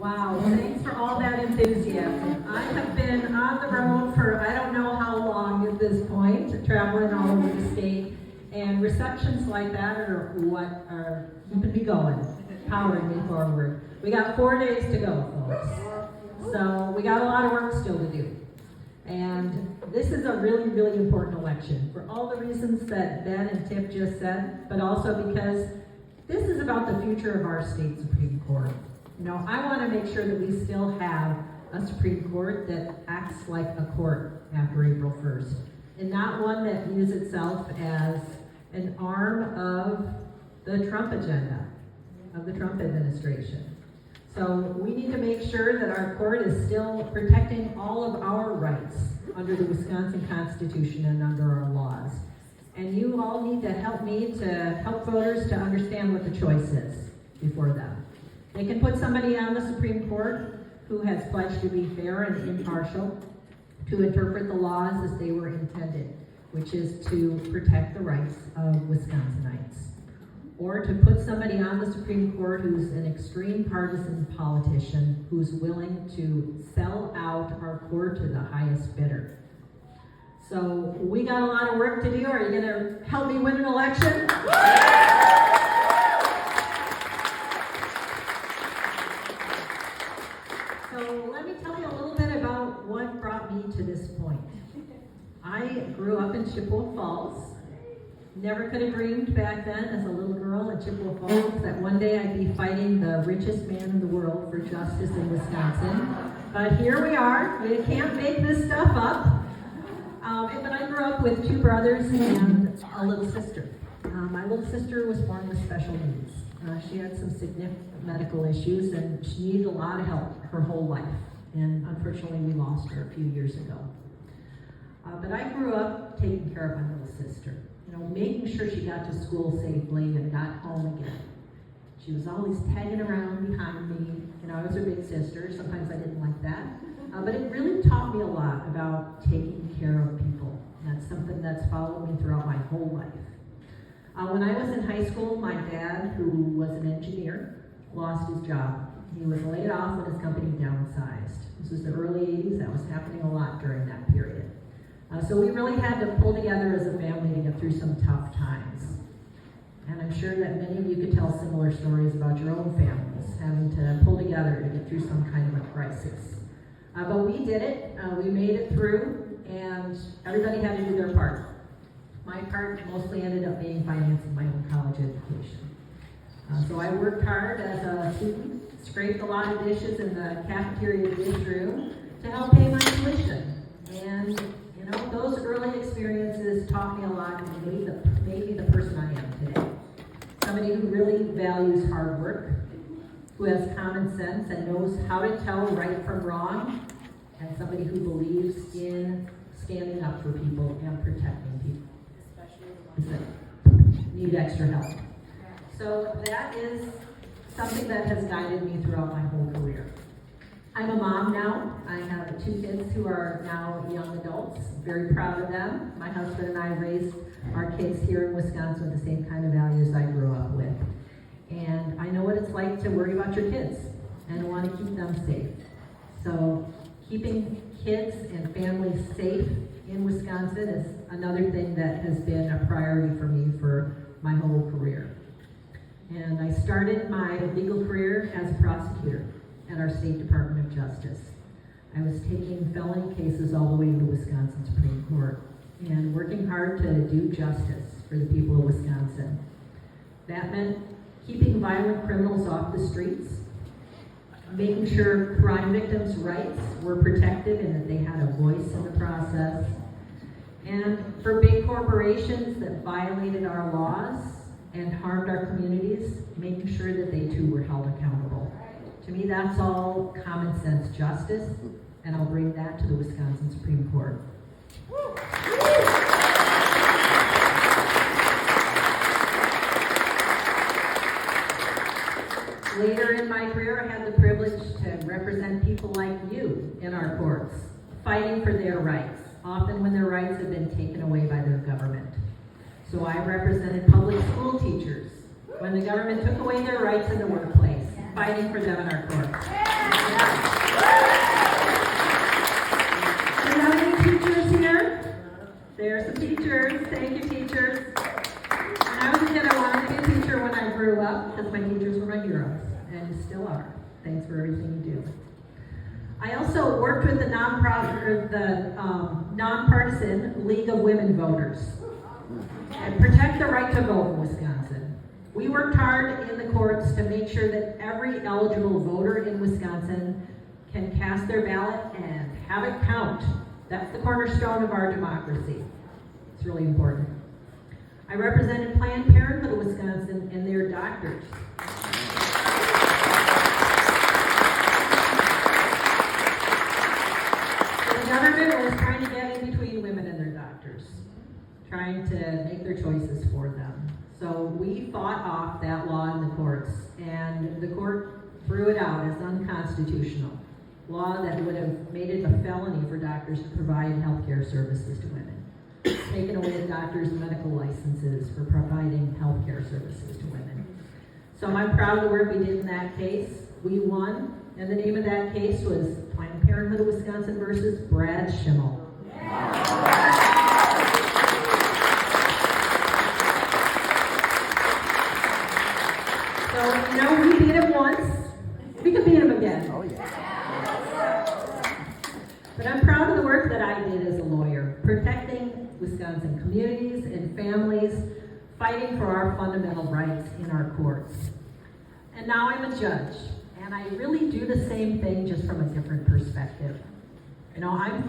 Wow, thanks for all that enthusiasm. I have been on the road for I don't know how long at this point, traveling all over the state, and receptions like that are what are keeping me going, powering me forward. We got 4 days to go, folks. So we got a lot of work still to do. And this is a really, really important election for all the reasons that Ben and Tiff just said, but also because this is about the future of our state Supreme Court. You know, I want to make sure that we still have a Supreme Court that acts like a court after April 1st, and not one that views itself as an arm of the Trump agenda, of the Trump administration. So we need to make sure that our court is still protecting all of our rights under the Wisconsin Constitution and under our laws. And you all need to help me to help voters to understand what the choice is before them. They can put somebody on the Supreme Court who has pledged to be fair and impartial, to interpret the laws as they were intended, which is to protect the rights of Wisconsinites. Or to put somebody on the Supreme Court who's an extreme partisan politician who's willing to sell out our court to the highest bidder. So we got a lot of work to do. Are you going to help me win an election? So let me tell you a little bit about what brought me to this point. I grew up in Chippewa Falls. Never could have dreamed back then as a little girl in Chippewa Falls that one day I'd be fighting the richest man in the world for justice in Wisconsin. But here we are. You can't make this stuff up. But I grew up with 2 brothers and a little sister. My little sister was born with special needs. She had some significant medical issues and she needed a lot of help her whole life. And unfortunately we lost her a few years ago. But I grew up taking care of my little sister. You know, making sure she got to school safely and got home again. She was always tagging around behind me. You know, I was her big sister. Sometimes I didn't like that. But it really taught me a lot about taking care of people. That's something that's followed me throughout my whole life. When I was in high school, my dad, who was an engineer, lost his job. He was laid off when his company downsized. This was the early 80s. That was happening a lot during that period. So we really had to pull together as a family to get through some tough times. And I'm sure that many of you could tell similar stories about your own families, having to pull together to get through some kind of a crisis. But we did it, we made it through, and everybody had to do their part. My part mostly ended up being financing my own college education. So I worked hard as a student, scraped a lot of dishes in the cafeteria dish room to help pay my tuition. And you know, those early experiences taught me a lot and made me the person I am today. Somebody who really values hard work, who has common sense and knows how to tell right from wrong, and somebody who believes in standing up for people and protecting people, especially that need extra help. So that is something that has guided me throughout my whole career. I'm a mom now. I have 2 kids who are now young adults. Very proud of them. My husband and I raised our kids here in Wisconsin with the same kind of values I grew up with. And I know what it's like to worry about your kids and want to keep them safe. So keeping kids and families safe in Wisconsin is another thing that has been a priority for me for my whole career. And I started my legal career as a prosecutor at our State Department of Justice. I was taking felony cases all the way to the Wisconsin Supreme Court and working hard to do justice for the people of Wisconsin. That meant keeping violent criminals off the streets, making sure crime victims' rights were protected and that they had a voice in the process, and for big corporations that violated our laws and harmed our communities, making sure that they too were held accountable. To me, that's all common sense justice, and I'll bring that to the Wisconsin Supreme Court. Later in my career, I had the privilege to represent people like you in our courts, fighting for their rights, often when their rights have been taken away by their government. So I represented public school teachers when the government took away their rights in the workplace, fighting for them in our courts. Thanks for everything you do. I also worked with the nonpartisan League of Women Voters and protect the right to vote in Wisconsin. We worked hard in the courts to make sure that every eligible voter in Wisconsin can cast their ballot and have it count. That's the cornerstone of our democracy. It's really important. I represented Planned Parenthood of Wisconsin and their doctors. The government was trying to get in between women and their doctors, trying to make their choices for them. So we fought off that law in the courts, and the court threw it out as unconstitutional. Law that would have made it a felony for doctors to provide health care services to women. Taken away the doctors' medical licenses for providing health care services to women. So I'm proud of the work we did in that case. We won, and the name of that case was Planned Parenthood of Wisconsin versus Brad Schimel. So, we beat him once. We can beat him again. Oh, yeah. But I'm proud of the work that I did as a lawyer, protecting Wisconsin communities and families, fighting for our fundamental rights in our courts. And now I'm a judge, and I really do the same thing just from a different perspective. I'm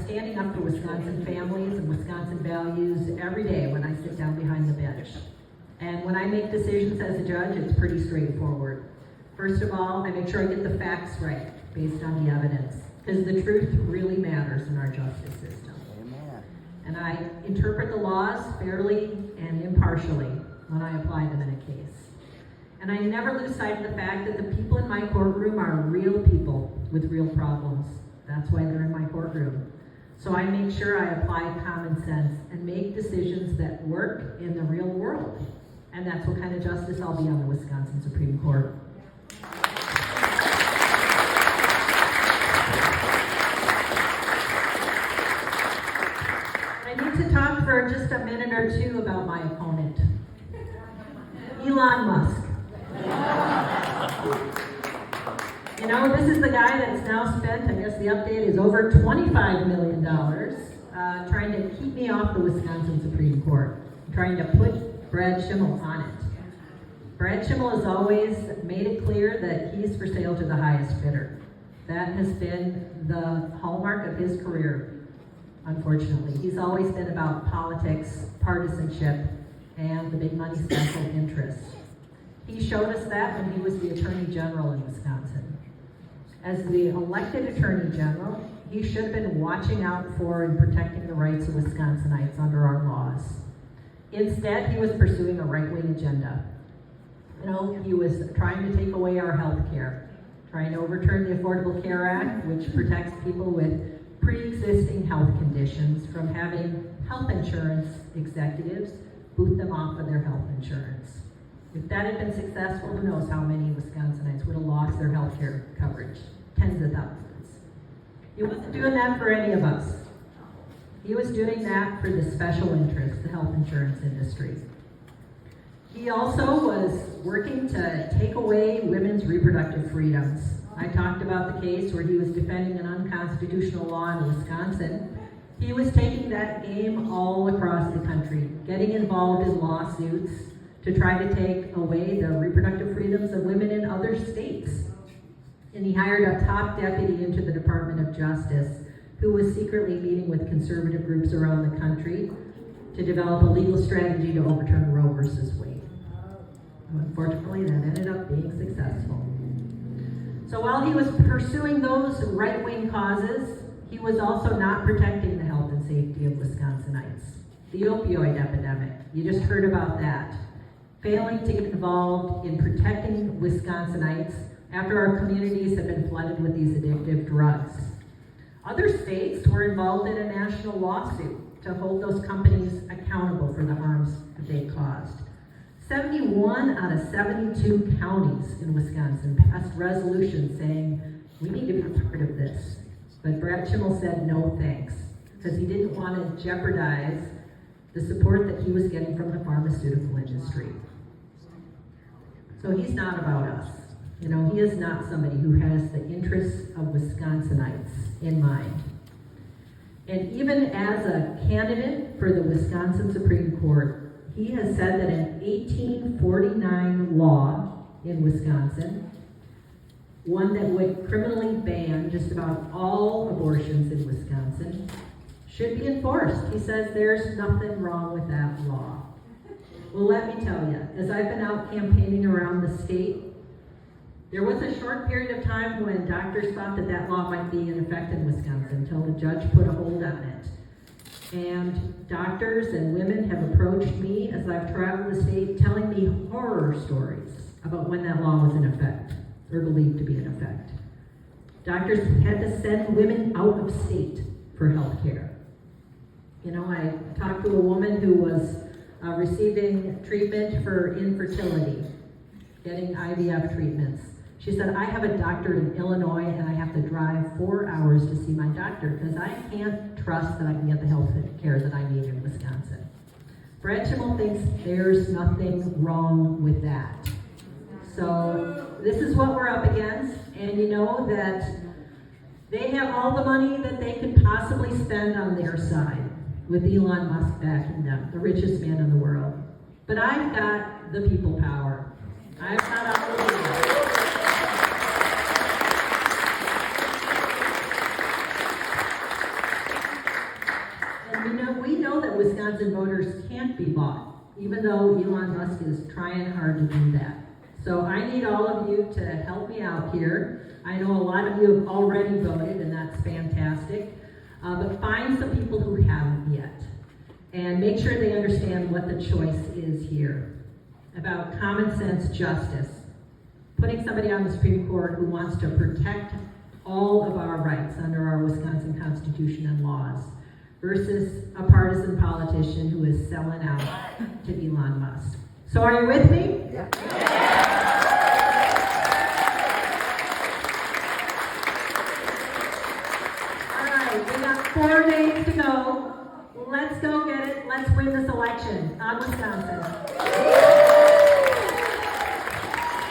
standing up for Wisconsin families and Wisconsin values every day when I sit down behind the bench. And when I make decisions as a judge, it's pretty straightforward. First of all, I make sure I get the facts right based on the evidence, because the truth really matters in our justice system. Amen. And I interpret the laws fairly and impartially when I apply them in a case. And I never lose sight of the fact that the people in my courtroom are real people with real problems. That's why they're in my courtroom. So I make sure I apply common sense and make decisions that work in the real world. And that's what kind of justice I'll be on the Wisconsin Supreme Court. I need to talk for just a minute or two about my opponent, Elon Musk. This is the guy that's now spent, I guess the update is over $25 million trying to keep me off the Wisconsin Supreme Court, trying to put Brad Schimel on it. Brad Schimel has always made it clear that he's for sale to the highest bidder. That has been the hallmark of his career, unfortunately. He's always been about politics, partisanship, and the big money special interests. He showed us that when he was the Attorney General in Wisconsin. As the elected Attorney General, he should have been watching out for and protecting the rights of Wisconsinites under our laws. Instead, he was pursuing a right-wing agenda. He was trying to take away our health care, trying to overturn the Affordable Care Act, which protects people with pre-existing health conditions from having health insurance executives boot them off of their health insurance. If that had been successful, who knows how many Wisconsinites would have lost their health care coverage. Tens of thousands. He wasn't doing that for any of us. He was doing that for the special interests, the health insurance industry. He also was working to take away women's reproductive freedoms. I talked about the case where he was defending an unconstitutional law in Wisconsin. He was taking that game all across the country, getting involved in lawsuits to try to take away the reproductive freedoms of women in other states. And he hired a top deputy into the Department of Justice who was secretly meeting with conservative groups around the country to develop a legal strategy to overturn Roe versus Wade. Unfortunately, that ended up being successful. So while he was pursuing those right-wing causes, he was also not protecting the health and safety of Wisconsinites. The opioid epidemic, you just heard about that. Failing to get involved in protecting Wisconsinites after our communities have been flooded with these addictive drugs. Other states were involved in a national lawsuit to hold those companies accountable for the harms that they caused. 71 out of 72 counties in Wisconsin passed resolutions saying, we need to be a part of this. But Brad Schimel said no thanks, because he didn't want to jeopardize the support that he was getting from the pharmaceutical industry. So he's not about us. You know, he is not somebody who has the interests of Wisconsinites in mind. And even as a candidate for the Wisconsin Supreme Court, he has said that an 1849 law in Wisconsin, one that would criminally ban just about all abortions in Wisconsin, should be enforced. He says there's nothing wrong with that law. Well, let me tell you, as I've been out campaigning around the state, there was a short period of time when doctors thought that that law might be in effect in Wisconsin until the judge put a hold on it. And doctors and women have approached me as I've traveled the state telling me horror stories about when that law was in effect, or believed to be in effect. Doctors had to send women out of state for health care. You know, I talked to a woman who was receiving treatment for infertility, getting IVF treatments. She said, I have a doctor in Illinois and I have to drive 4 hours to see my doctor because I can't trust that I can get the health care that I need in Wisconsin. Brad Schimel thinks there's nothing wrong with that. So this is what we're up against, and you know that they have all the money that they could possibly spend on their side, with Elon Musk backing them, the richest man in the world. But I've got the people power. I've got all the money. And we know that Wisconsin voters can't be bought, even though Elon Musk is trying hard to do that. So I need all of you to help me out here. I know a lot of you have already voted, and that's fantastic. But find some people who haven't yet. And make sure they understand what the choice is here. About common sense justice. Putting somebody on the Supreme Court who wants to protect all of our rights under our Wisconsin Constitution and laws, versus a partisan politician who is selling out to Elon Musk. So are you with me? Yeah. All right, we got 4 days to go. Let's go get it. Let's win this election on Wisconsin.